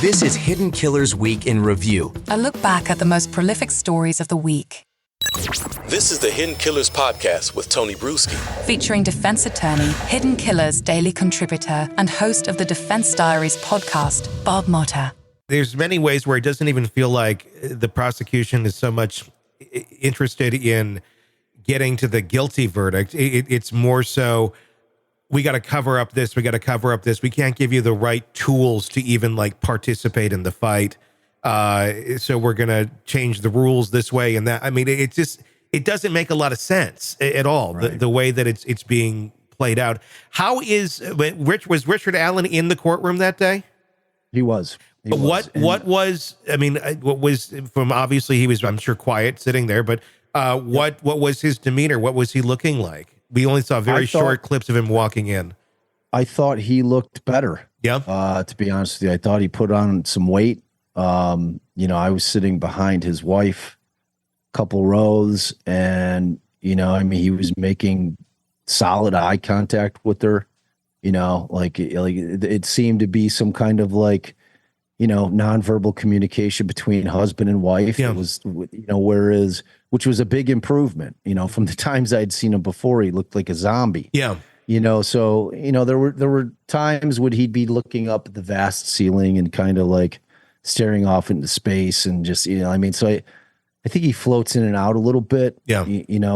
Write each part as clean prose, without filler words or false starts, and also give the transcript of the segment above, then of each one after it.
This is Hidden Killers Week in Review. A look back at the most prolific stories of the week. This is the Hidden Killers podcast with Tony Brueski. Featuring defense attorney, Hidden Killers daily contributor, and host of the Defense Diaries podcast, Bob Motta. There's many ways where it doesn't even feel like the prosecution is so much interested in getting to the guilty verdict. It's more so, we got to cover up this. We got to cover up this. We can't give you the right tools to even like participate in the fight. So we're going to change the rules this way and that. I mean, it doesn't make a lot of sense at all. Right. The way that it's being played out. How was Richard Allen in the courtroom that day? He was. What was from, obviously he was, I'm sure, quiet sitting there, but what was his demeanor? What was he looking like? We only saw short clips of him walking in. I thought he looked better. Yeah. To be honest with you, I thought he put on some weight. I was sitting behind his wife a couple rows, and, he was making solid eye contact with her, like it seemed to be some kind of like, nonverbal communication between husband and wife. Yeah. It was, which was a big improvement, from the times I'd seen him before. He looked like a zombie. Yeah. So, there were times when he'd be looking up at the vast ceiling and kind of like staring off into space and just, so I think he floats in and out a little bit. Yeah.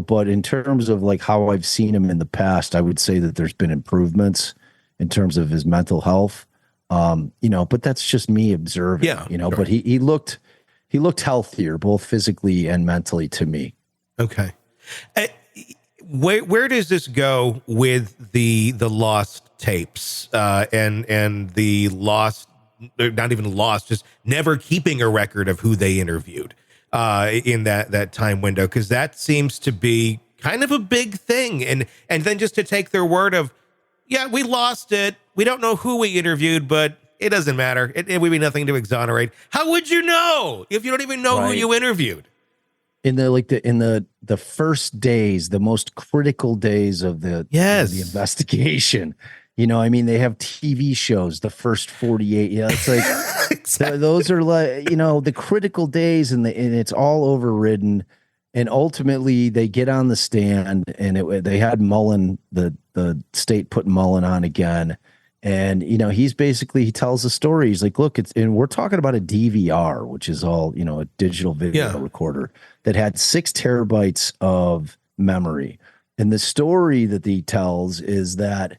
But in terms of like how I've seen him in the past, I would say that there's been improvements in terms of his mental health. But that's just me observing, sure. But he looked healthier, both physically and mentally, to me. Okay. Where does this go with the lost tapes, and the lost, not even lost, just never keeping a record of who they interviewed, in that time window? Cause that seems to be kind of a big thing. And then just to take their word of, yeah, we lost it. We don't know who we interviewed, but it doesn't matter. It would be nothing to exonerate. How would you know if you don't even know who you interviewed? In the first days, the most critical days of the investigation, they have TV shows, the first 48. It's like exactly. Those are like, the critical days, and it's all overridden. And ultimately, they get on the stand, and they had Mullen, the state put Mullen on again. And, he tells the story. He's like, look, and we're talking about a DVR, which is all, a digital video recorder that had 6 terabytes of memory. And the story that he tells is that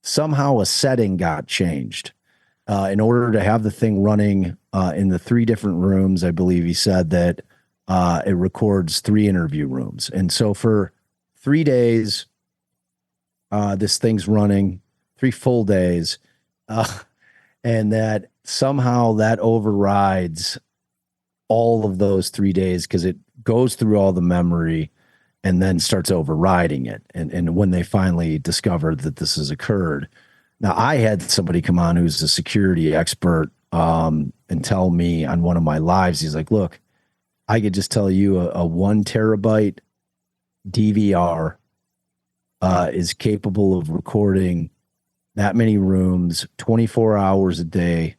somehow a setting got changed in order to have the thing running in the 3 different rooms. I believe he said that it records 3 interview rooms. And so for 3 days, this thing's running, 3 full days, and that somehow that overrides all of those 3 days, because it goes through all the memory and then starts overriding it. And when they finally discovered that this has occurred. Now, I had somebody come on who's a security expert and tell me on one of my lives, he's like, look, I could just tell you a 1 terabyte DVR is capable of recording that many rooms, 24 hours a day,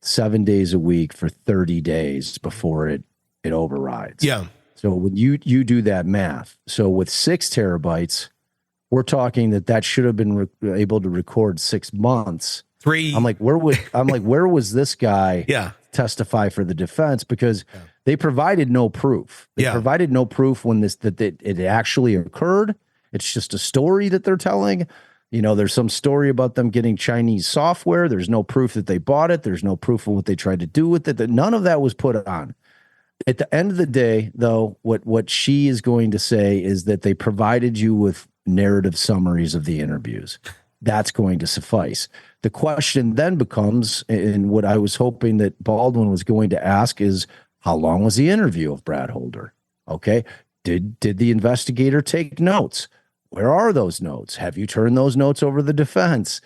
7 days a week for 30 days before it overrides. Yeah. So when you do that math, so with 6 terabytes, we're talking that should have been able to record 6 months. 3. I'm like, where was this guy testify for the defense? Because they provided no proof. They provided no proof when that it actually occurred. It's just a story that they're telling. There's some story about them getting Chinese software. There's no proof that they bought it. There's no proof of what they tried to do with it. That none of that was put on. At the end of the day, though, what she is going to say is that they provided you with narrative summaries of the interviews. That's going to suffice. The question then becomes, and what I was hoping that Baldwin was going to ask is, how long was the interview of Brad Holder? Okay. Did the investigator take notes? Where are those notes? Have you turned those notes over to the defense?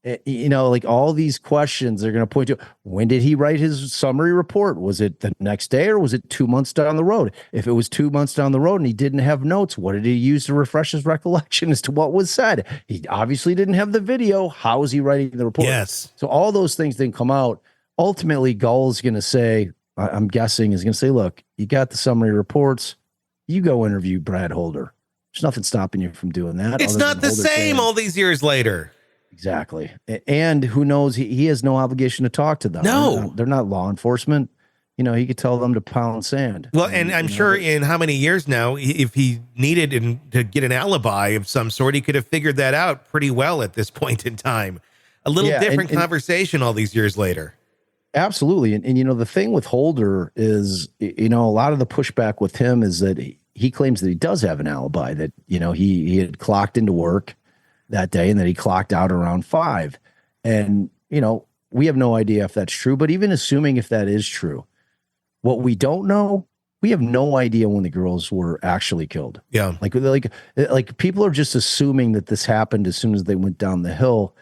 Like all these questions are going to point to, when did he write his summary report? Was it the next day, or was it 2 months down the road? If it was 2 months down the road and he didn't have notes, what did he use to refresh his recollection as to what was said? He obviously didn't have the video. How is he writing the report? Yes. So all those things didn't come out. ultimately, Gull's going to say, I'm guessing, is going to say, look, you got the summary reports. You go interview Brad Holder. There's nothing stopping you from doing that. It's not the same all these years later. Exactly. And who knows? He has no obligation to talk to them. No. They're not law enforcement. You know, he could tell them to pound sand. Well, and I'm sure in how many years now, if he needed to get an alibi of some sort, he could have figured that out pretty well at this point in time. A little different conversation all these years later. Absolutely. And, you know, the thing with Holder is, you know, a lot of the pushback with him is that he claims that he does have an alibi, that, you know, he had clocked into work that day and that he clocked out around 5. And, you know, we have no idea if that's true, but even assuming if that is true, what we don't know, we have no idea when the girls were actually killed. Yeah. Like people are just assuming that this happened as soon as they went down the hill.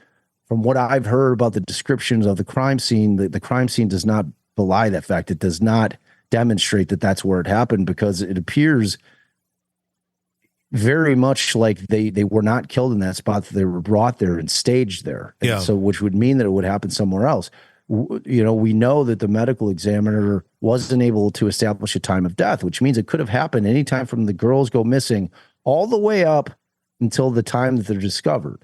From what I've heard about the descriptions of the crime scene, the crime scene does not belie that fact. It does not demonstrate that that's where it happened, because it appears very much like they were not killed in that spot. They were brought there and staged there. And so, which would mean that it would happen somewhere else. You know, we know that the medical examiner wasn't able to establish a time of death, which means it could have happened anytime from the girls go missing all the way up until the time that they're discovered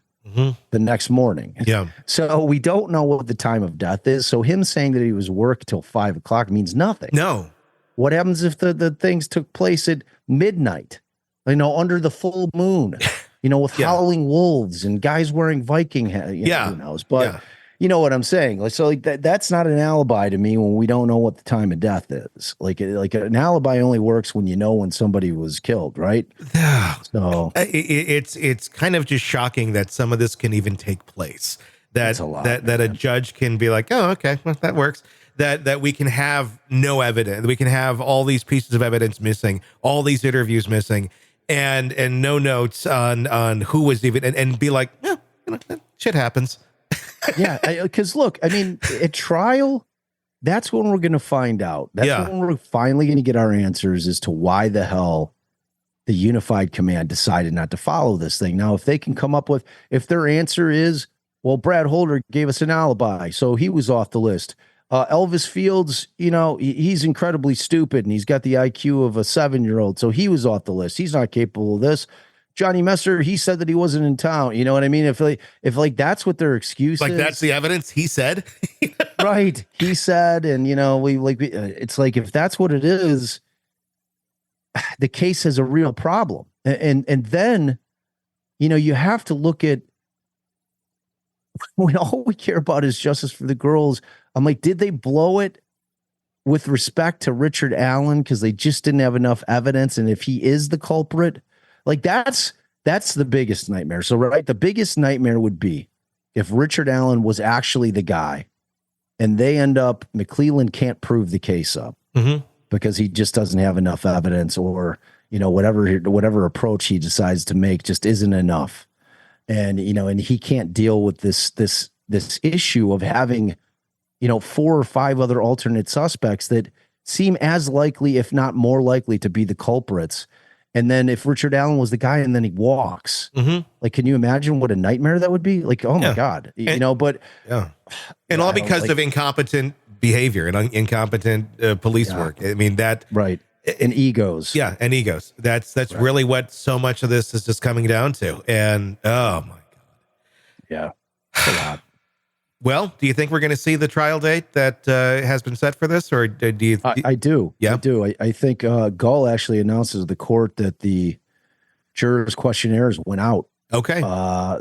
the next morning. Yeah. So we don't know what the time of death is. So him saying that he was work till 5 o'clock means nothing. No. What happens if the things took place at midnight, you know, under the full moon, you know, with howling wolves and guys wearing Viking hats? Who knows? But you know what I'm saying? Like that's not an alibi to me when we don't know what the time of death is. Like an alibi only works when you know when somebody was killed, right? So it's kind of just shocking that some of this can even take place. That a judge can be like, oh, okay, well, that works. That we can have no evidence. We can have all these pieces of evidence missing, all these interviews missing, and no notes on who was even, and be like, yeah, you know, shit happens. Because look, I mean, at trial, that's when we're going to find out. That's when we're finally going to get our answers as to why the hell the Unified Command decided not to follow this thing. Now, if they can come up with, if their answer is, well, Brad Holder gave us an alibi, so he was off the list. Elvis Fields, you know, he's incredibly stupid and he's got the IQ of a 7-year-old, so he was off the list. He's not capable of this. Johnny Messer, he said that he wasn't in town. You know what I mean? If that's what their excuse is, that's the evidence he said, right? He said, and you know, it's like, if that's what it is, the case has a real problem. And then, you know, you have to look at, when all we care about is justice for the girls. I'm like, did they blow it with respect to Richard Allen because they just didn't have enough evidence? And if he is the culprit, like that's the biggest nightmare. So, right, the biggest nightmare would be if Richard Allen was actually the guy and they end up, McClelland can't prove the case up because he just doesn't have enough evidence, or, you know, whatever approach he decides to make just isn't enough. And, you know, and he can't deal with this issue of having, you know, 4 or 5 other alternate suspects that seem as likely, if not more likely, to be the culprits. And then if Richard Allen was the guy and then he walks, like, can you imagine what a nightmare that would be? Like, oh my God, you know, but and all because of incompetent behavior and incompetent police work. I mean, that, right. And egos. Yeah. And egos. That's right. Really what so much of this is just coming down to. And oh my God. Yeah. It's a lot. Well, do you think we're going to see the trial date that has been set for this, or do you? I do. Yeah, I do. I think Gull actually announces to the court that the jurors' questionnaires went out. Okay.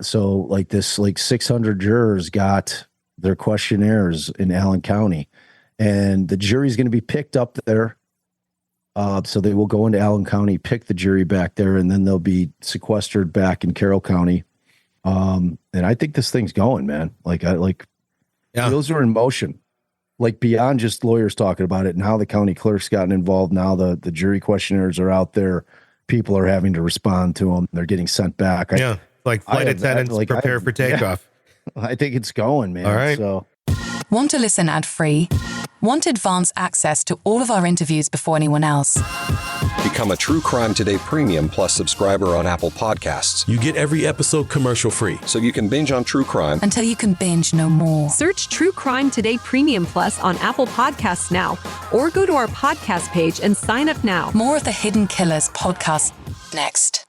So like 600 jurors got their questionnaires in Allen County, and the jury's going to be picked up there. So they will go into Allen County, pick the jury back there, and then they'll be sequestered back in Carroll County. And I think this thing's going, man. Wheels are in motion, like beyond just lawyers talking about it. Now the county clerk's gotten involved. Now the jury questionnaires are out there. People are having to respond to them. They're getting sent back. Like flight attendants prepare for takeoff. I think it's going, man. All right. So, Want to listen ad-free? Want advance access to all of our interviews before anyone else? Become a True Crime Today Premium Plus subscriber on Apple Podcasts. You get every episode commercial-free, so you can binge on true crime until you can binge no more. Search True Crime Today Premium Plus on Apple Podcasts now, or go to our podcast page and sign up now. More of the Hidden Killers podcast next.